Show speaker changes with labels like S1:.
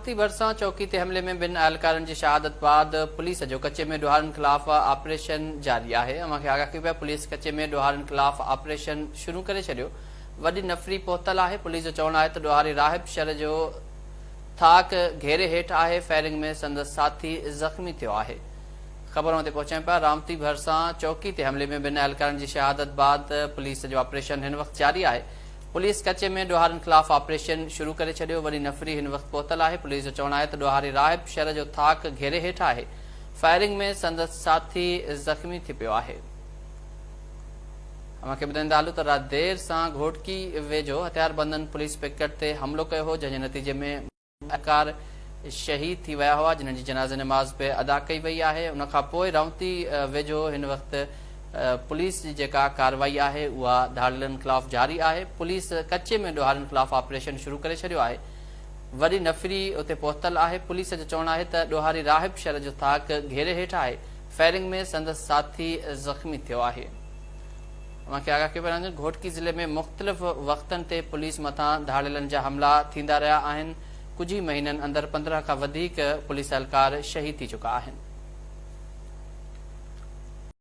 S1: रामती भरसां चौकी ते हमले में 2 अहलकारनि जी शहादत बाद पुलिस जो कचे में ॾोहारनि ख़िलाफ़ ऑपरेशन जारी आहे। अमांखे आगाह कई पिया पुलिस कचे में ॾोहारनि ख़िलाफ़ ऑपरेशन शुरू करे छॾियो। वॾी नफ़री पहुतल आहे। पुलिस जो चवणु आहे त ॾोहारी राहिब शर जो थाक घेरे हेठि आहे। फायरिंग में संदसि साथी ज़ख़्मी थियो आहे। ख़बरों ते पहुचायूं पिया। रामती भरसां चौकी ते हमले में 2 अहलकारनि जी शहादत बाद पुलिस जो ऑपरेशन हिन वक़्तु जारी आहे। पुलिस कचे में ॾोहारनि ख़िलाफ़ ऑपरेशन शुरू करे छॾियो। वॾी नफ़री हिन वक़्तु पहुतल आहे। पुलिस जो चवणु आहे त ॾोहारी राहिब शर जो थाक घेरे हेठि आहे। फायरिंग में संदसि साथी ज़ख़्मी थी पियो आहे। असांखे ॿुधाईंदा हलूं त राति देर सां घोटकी वेझो हथियारबंदनि पुलिस पिकेट ते हमिलो कयो हो, जंहिंजे नतीजे में अहलकार शहीद थी विया हुआ, जिन्हनि जी जनाज़े नमाज़ पे अदा कई वई आहे। उन खां पोइ रामती वेझो हिन वक़्तु पुलिस जी जेका कार्रवाई आहे उहा धाड़िलनि ख़िलाफ़ जारी आहे। पुलिस कचे में ॾोहारनि ख़िलाफ़ ऑपरेशन शुरू करे छॾियो आहे। वॾी नफ़री उते पहुतल आहे। पुलिस जो चवणु आहे त ॾोहारी राहिब शर जो थाक घेरे हेठि आहे। फायरिंग में संदसि साथी ज़ख़्मी थियो आहे। असांखे आगाह कयो पिया घोटकी ज़िले में मुख़्तलिफ़ वक़्तनि ते पुलिस मथां धाड़िलनि जा हमला थींदा रहिया आहिनि। कुझु ई महीननि अंदरि 15 खां वधीक पुलिस एहलकार शहीद थी चुका आहिनि।